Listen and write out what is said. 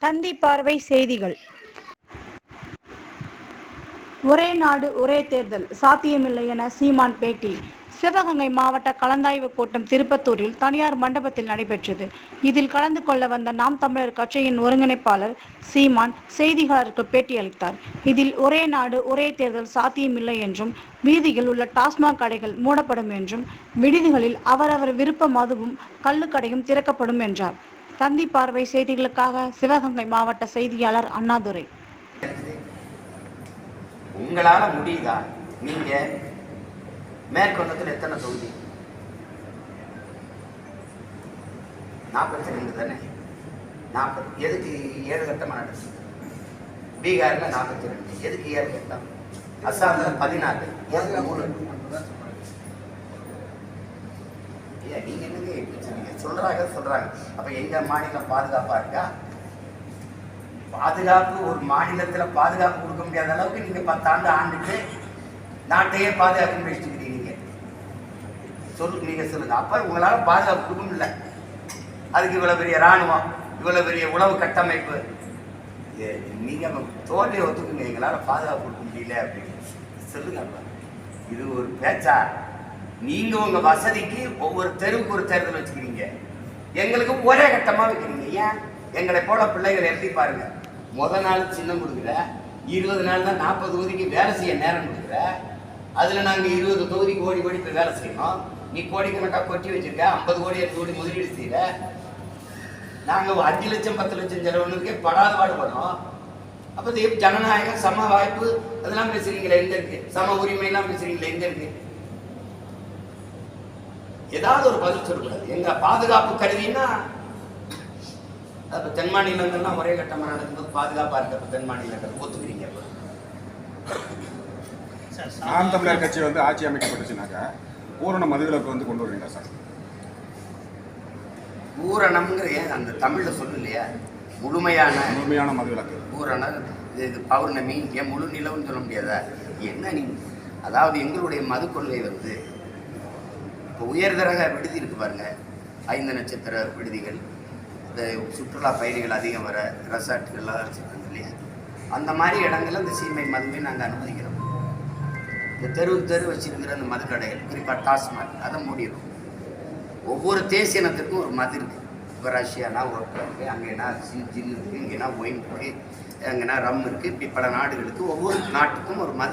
தந்தி பார்வை செய்திகள். ஒரே நாடு ஒரே தேர்தல் சாத்தியமில்லை என சீமான் பேட்டி. சிவகங்கை மாவட்ட கலந்தாய்வு கூட்டம் திருப்பத்தூரில் தனியார் மண்டபத்தில் நடைபெற்றது. இதில் கலந்து கொள்ள வந்த நாம் தமிழர் கட்சியின் ஒருங்கிணைப்பாளர் சீமான் செய்தியாளருக்கு பேட்டியளித்தார். இதில் ஒரே நாடு ஒரே தேர்தல் சாத்தியமில்லை என்றும், வீதியில் உள்ள டாஸ்மாக் கடைகள் மூடப்படும் என்றும், விடுதிகளில் அவரவர் விருப்ப மதுவும் கள்ளுக்கடையும் திறக்கப்படும் என்றார். தந்தி பார்வை செய்திகளுக்காக சிவகங்கை மாவட்ட செய்தியாளர் அண்ணாதுரை. உங்களால முடியுதா? நீங்க மேற்கொண்டத்தில் எத்தனை தொகுதி? 42 தானே? 40. எதுக்கு 7 கட்டமா நடக்குது? பீகார்ல 42. எதுக்கு 7 கட்டம்? அசாம்ல 14. நீங்க என்னங்க சொல்றாங்க. அப்ப எங்க மாநிலம் பாதுகாப்பா இருக்கா? பாதுகாப்பு ஒரு மாநிலத்துல பாதுகாப்பு கொடுக்க முடியாத அளவுக்கு நீங்க 10 ஆண்டு ஆண்டுட்டு நாட்டையே பாதுகாப்பு வச்சுக்கிறீங்க. நீங்க சொல்லுங்க. அப்ப உங்களால பாதுகாப்பு கொடுக்க முடியல. அதுக்கு இவ்வளவு பெரிய ராணுவம், இவ்வளவு பெரிய உளவு கட்டமைப்பு. நீங்க தோல்வியை ஒத்துக்குங்க. எங்களால பாதுகாப்பு கொடுக்க முடியல அப்படின்னு சொல்லுங்க. இது ஒரு பேச்சா? நீங்க உங்க வசதிக்கு ஒவ்வொரு தெருவுக்கு ஒரு தேர்தல் வச்சுக்கிறீங்க. எங்களுக்கு ஒரே கட்டமா வைக்கிறீங்க. ஏன்? எங்களை போல பிள்ளைகள் எப்படி பாருங்க. முதல் நாள் சின்னம் கொடுக்குற, 20 நாள் தான் 40 தொகுதிக்கு வேலை செய்ய நேரம் கொடுக்குற. அதுல நாங்க 20 தொகுதிக்கு ஓடி போய் வேலை செய்யணும். நீ கோடிக்கணக்காக கொட்டி வச்சிருக்க. 50 கோடி 60 கோடி முதலீடு செய்யற. நாங்க 5 லட்சம் 10 லட்சம் செலவுக்கு படாத பாடுபடுறோம். அப்ப ஜனநாயகம், சம வாய்ப்பு அதெல்லாம் பேசுறீங்களா? எங்க இருக்கு? சம உரிமை எல்லாம் பேசுறீங்களா? எங்க இருக்கு? ஏதாவது ஒரு பதில் சொல்லக்கூடாது. எங்க பாதுகாப்பு கருதினா அப்ப தென் மாநிலங்கள்லாம் ஒரே கட்டமா நடக்கும்போது பாதுகாப்பா இருக்க தென் மாநிலங்கள் ஒத்துக்கிறீங்க? நாம் தமிழர் கட்சி ஆட்சி அமைக்கப்பட்டுச்சுனாக்கா பூரண மதுவிலக்கு கொண்டு வருவீங்களா சார்? பூரணம்ங்கிற அந்த தமிழ்ல சொல்லு இல்லையா? முழுமையான மதுவிலக்கு. பூரண இது பௌர்ணமி, ஏன் முழு நிலவுன்னு சொல்ல முடியாதா? என்ன நீ? அதாவது எங்களுடைய மது கொள்கை இப்போ உயர்தரக விடுதி இருக்கு பாருங்க, 5 நட்சத்திர விடுதிகள், இந்த சுற்றுலா பயணிகள் அதிகம் வர ரெசார்ட்டுகள்லாம் வச்சுருக்காங்க இல்லையா? அந்த மாதிரி இடங்கள்ல இந்த சீமை மதுவை நாங்கள் அனுமதிக்கிறோம். இந்த தெரு வச்சிருக்கிற அந்த மது கடைகள், குறிப்பாக டாஸ்மாக், அதை மூடிடும். ஒவ்வொரு தேசியனத்துக்கும் ஒரு மது இருக்குது. இப்போ ரஷ்யானா ஒர்க் இருக்குது, அங்கேனா ஜின் இருக்குது, இங்கேனா ஒயின் இருக்குது, அங்கேனா ரம் இருக்குது. இப்படி பல நாடுகளுக்கு ஒவ்வொரு நாட்டுக்கும் ஒரு மது